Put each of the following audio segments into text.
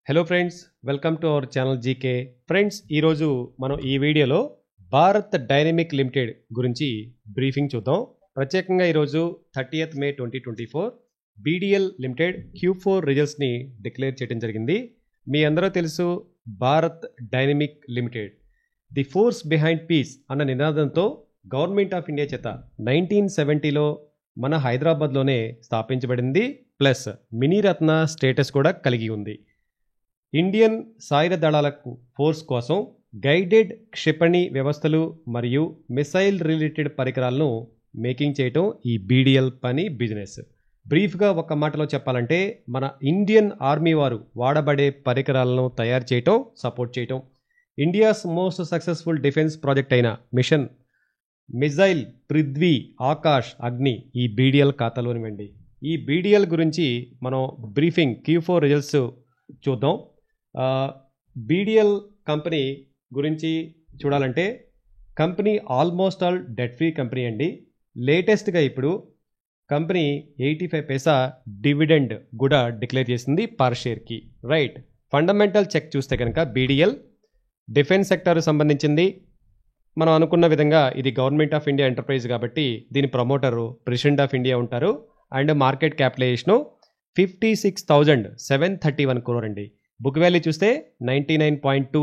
Hello friends, welcome to our channel GK. Friends, ఈరోజు మనం ఈ వీడియోలో భారత్ డైనమిక్ లిమిటెడ్ గురించి బ్రీఫింగ్ చూద్దాం. ప్రత్యేకంగా ఈరోజు 30th May 2024 BDL limited Q4 రిజల్ట్స్ని డిక్లేర్ చేయడం జరిగింది. మీ అందరూ తెలుసు, Bharat dynamic limited the force behind peace అన్న నినాదంతో గవర్నమెంట్ ఆఫ్ ఇండియా చేత 1970లో మన హైదరాబాద్లోనే స్థాపించబడింది. ప్లస్ మినీరత్న స్టేటస్ కూడా కలిగి ఉంది. ఇండియన్ సాయుధ దళాలకు ఫోర్స్ కోసం గైడెడ్ క్షిపణి వ్యవస్థలు మరియు మిసైల్ రిలేటెడ్ పరికరాలను మేకింగ్ చేయటం ఈ బీడీఎల్ పని బిజినెస్. బ్రీఫ్గా ఒక మాటలో చెప్పాలంటే మన ఇండియన్ ఆర్మీ వారు వాడబడే పరికరాలను తయారు చేయటం, సపోర్ట్ చేయటం. India's most successful defence project అయిన మిషన్ మిజైల్ పృథ్వీ, ఆకాష్, అగ్ని ఈ బీడీఎల్ ఖాతాలోనివ్వండి. ఈ బీడీఎల్ గురించి మనం బ్రీఫింగ్ Q4 రిజల్ట్స్ చూద్దాం. బీడీఎల్ కంపెనీ గురించి చూడాలంటే company almost all debt free company అండి. లేటెస్ట్గా ఇప్పుడు కంపెనీ 85 పైసా డివిడెండ్ కూడా డిక్లేర్ చేసింది పర్ షేర్కి. రైట్, ఫండమెంటల్ చెక్ చూస్తే కనుక బీడీఎల్ డిఫెన్స్ సెక్టర్ సంబంధించింది. మనం అనుకున్న విధంగా ఇది గవర్నమెంట్ ఆఫ్ ఇండియా ఎంటర్ప్రైజ్ కాబట్టి దీని ప్రమోటరు ప్రెసిడెంట్ ఆఫ్ ఇండియా ఉంటారు. అండ్ మార్కెట్ క్యాపిటలైజేషను 56,731 crore అండి. బుక్ వాల్యూ చూస్తే 99.2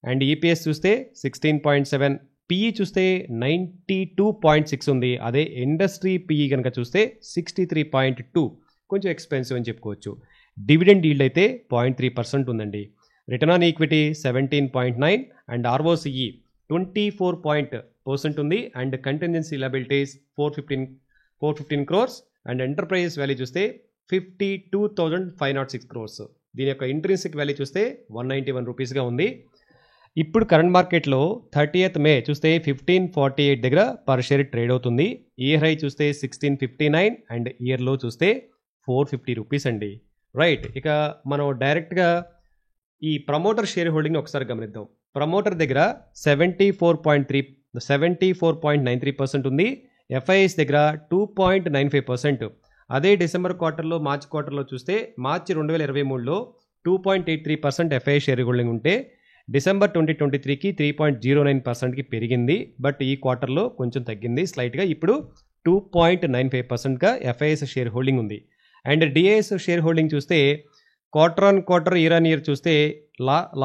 అండ్ ఈపీఎస్ చూస్తే 16.7, పిఈ చూస్తే 92.6 ఉంది. అదే ఇండస్ట్రీ పిఈ కనుక చూస్తే 63.2, కొంచెం ఎక్స్పెన్సివ్ అని చెప్పుకోవచ్చు. డివిడెండ్ ఈల్డ్ అయితే 0.3% ఉందండి. Return on equity 17.9 and ROCE 24% ఉంది. And contingency liabilities 415 crores and enterprises value చూస్తే 52,506 crores. దీని యొక్క ఇంట్రిన్సిక్ వాల్యూ చూస్తే 191 రూపీస్గా ఉంది. ఇప్పుడు కరెంట్ మార్కెట్లో 30th May చూస్తే 1548 దగ్గర పర్ షేర్ ట్రేడ్ అవుతుంది. ఇయర్ హై చూస్తే 1659 అండ్ ఇయర్ లో చూస్తే 450 రూపీస్ అండి. రైట్, ఇక మనం డైరెక్ట్గా ఈ ప్రమోటర్ షేర్ హోల్డింగ్ని ఒకసారి గమనిద్దాం. ప్రమోటర్ దగ్గర 74.93% ఉంది. ఎఫ్ఐఎస్ దగ్గర 2.95%. అదే డిసెంబర్ క్వార్టర్లో, మార్చ్ క్వార్టర్లో చూస్తే మార్చి 2023లో 2.83% ఎఫ్ఐ షేర్ హోల్డింగ్ ఉంటే డిసెంబర్ 2023కి 3.09%కి పెరిగింది. బట్ ఈ క్వార్టర్లో కొంచెం తగ్గింది స్లైట్గా. ఇప్పుడు 2.95%గా ఎఫ్ఐఎస్ షేర్ హోల్డింగ్ ఉంది. అండ్ డిఐఎస్ షేర్ హోల్డింగ్ చూస్తే quarter on quarter, year on year చూస్తే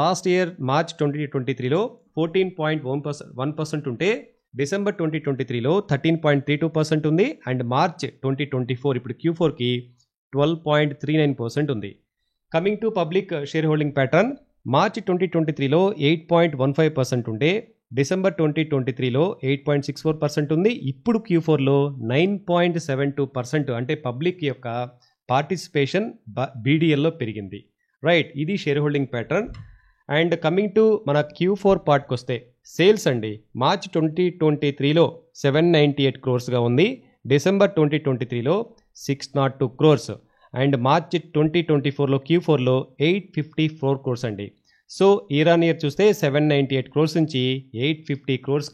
లాస్ట్ ఇయర్ మార్చ్ 2023లో 14.1% ఉంటే డిసెంబర్ 2023లో 13.32% ఉంది. అండ్ మార్చ్ 2024 ఇప్పుడు Q4కి 12.39% ఉంది. Coming to public share holding pattern, March 2023లో 8.15% ఉంటే డిసెంబర్ 2023లో 8.64% ఉంది. ఇప్పుడు Q4లో 9.72%, అంటే పబ్లిక్ యొక్క పార్టిసిపేషన్ బీడీఎల్లో పెరిగింది. రైట్, ఇది share holding pattern. And coming to మన Q4 పార్ట్కి వస్తే సేల్స్ అండి. మార్చ్ 2023లో 798 crores ఉంది. డిసెంబర్ 2023లో 602 crores అండ్ మార్చ్ 2024లో Q4లో 854 crores అండి. సో ఇయర్ ఆన్ ఇయర్ చూస్తే 798 crores నుంచి 850 crores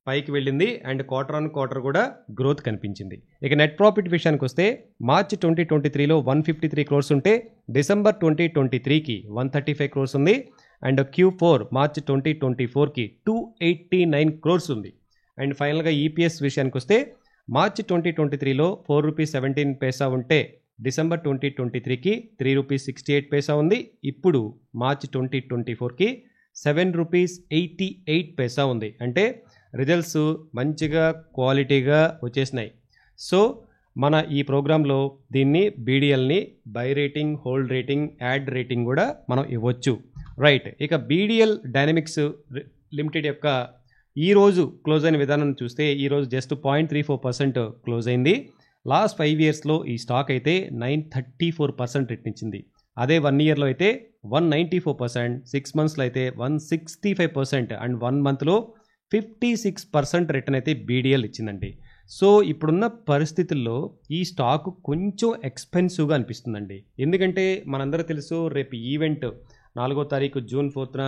పైకి వెళ్ళింది. అండ్ క్వార్టర్ ఆన్ క్వార్టర్ కూడా గ్రోత్ కనిపించింది. ఇక నెట్ ప్రాఫిట్ విషయానికి వస్తే మార్చ్ 2023లో 153 crores ఉంటే డిసెంబర్ 2023కి 135 crores ఉంది. అండ్ Q4 మార్చ్ 2024కి 289 crores ఉంది. అండ్ ఫైనల్గా ఈపీఎస్ విషయానికి వస్తే మార్చ్ 2023లో 4.17 రూపీస్ ఉంటే డిసెంబర్ 2023కి 3.68 రూపీస్ ఉంది. ఇప్పుడు మార్చ్ 2024కి 7.88 రూపీస్ ఉంది. అంటే రిజల్ట్స్ మంచిగా క్వాలిటీగా వచ్చేసినాయి. సో మన ఈ ప్రోగ్రాంలో దీన్ని బీడీఎల్ని buy rating, hold rating, add rating కూడా మనం ఇవ్వచ్చు. రైట్, ఇక బీడీఎల్ డైనమిక్స్ లిమిటెడ్ యొక్క ఈరోజు క్లోజ్ అయిన విధానం చూస్తే ఈరోజు జస్ట్ 0.34% క్లోజ్ అయింది. లాస్ట్ 5 yearsలో ఈ స్టాక్ అయితే 934% రిటర్న్ ఇచ్చింది. అదే 1 yearలో అయితే 194%, 6 monthsలో అయితే 165% అండ్ 1 monthలో 56% రిటర్న్ అయితే బీడీఎల్ ఇచ్చిందండి. సో ఇప్పుడున్న పరిస్థితుల్లో ఈ స్టాక్ కొంచెం ఎక్స్పెన్సివ్గా అనిపిస్తుందండి. ఎందుకంటే మనందరూ తెలుసు, రేపు ఈవెంట్ 4వ తారీఖు జూన్ 4న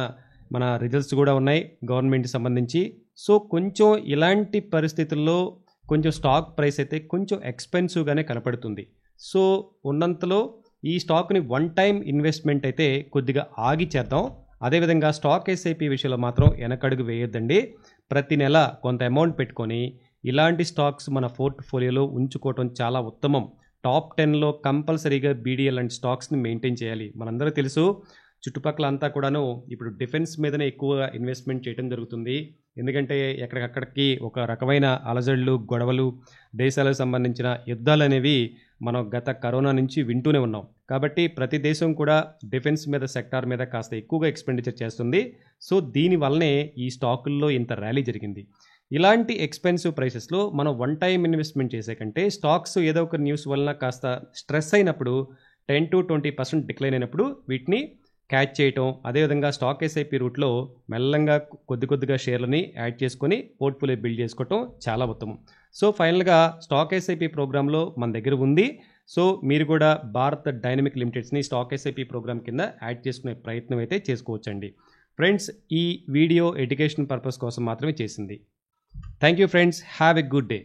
మన రిజల్ట్స్ కూడా ఉన్నాయి గవర్నమెంట్ సంబంధించి. సో కొంచెం ఇలాంటి పరిస్థితుల్లో కొంచెం స్టాక్ ప్రైస్ అయితే కొంచెం ఎక్స్పెన్సివ్గానే కనపడుతుంది. సో ఉన్నంతలో ఈ స్టాక్ని వన్ టైం ఇన్వెస్ట్మెంట్ అయితే కొద్దిగా ఆగి చేద్దాం. అదేవిధంగా స్టాక్ ఎస్ఐపి విషయంలో మాత్రం వెనకడుగు వేయొద్దండి. ప్రతి నెల కొంత అమౌంట్ పెట్టుకొని ఇలాంటి స్టాక్స్ మన పోర్ట్ఫోలియోలో ఉంచుకోవటం చాలా ఉత్తమం. టాప్ 10లో కంపల్సరీగా బీడీఎల్ అండ్ స్టాక్స్ని మెయింటైన్ చేయాలి. మనందరూ తెలుసు, చుట్టుపక్కల అంతా కూడాను ఇప్పుడు డిఫెన్స్ మీదనే ఎక్కువగా ఇన్వెస్ట్మెంట్ చేయడం జరుగుతుంది. ఎందుకంటే ఎక్కడికక్కడికి ఒక రకమైన అలజడులు, గొడవలు, దేశాలకు సంబంధించిన యుద్ధాలు అనేవి మనం గత కరోనా నుంచి వింటూనే ఉన్నాం. కాబట్టి ప్రతి దేశం కూడా డిఫెన్స్ మీద, సెక్టార్ మీద కాస్త ఎక్కువగా ఎక్స్పెండిచర్ చేస్తుంది. సో దీనివల్లనే ఈ స్టాకుల్లో ఇంత ర్యాలీ జరిగింది. ఇలాంటి ఎక్స్పెన్సివ్ ప్రైసెస్లో మనం వన్ టైం ఇన్వెస్ట్మెంట్ చేసే కంటే స్టాక్స్ ఏదో ఒక న్యూస్ వలన కాస్త స్ట్రెస్ అయినప్పుడు 10 to 20% డిక్లైన్ అయినప్పుడు వీటిని క్యాచ్ చేయటం, అదేవిధంగా స్టాక్ ఎస్ఐపి రూట్లో మెల్లంగా కొద్దిగా షేర్లని యాడ్ చేసుకొని పోర్ట్ఫోలియో బిల్డ్ చేసుకోవటం చాలా ఉత్తమం. సో ఫైనల్గా స్టాక్ ఎస్ఐపి ప్రోగ్రాంలో మన దగ్గర ఉంది. సో మీరు కూడా భారత్ డైనమిక్ లిమిటెడ్స్ని స్టాక్ ఎస్ఐపి ప్రోగ్రామ్ కింద యాడ్ చేసుకునే ప్రయత్నం అయితే చేసుకోవచ్చండి. ఫ్రెండ్స్, ఈ వీడియో ఎడ్యుకేషన్ పర్పస్ కోసం మాత్రమే చేసింది. Thank you friends, have a good day.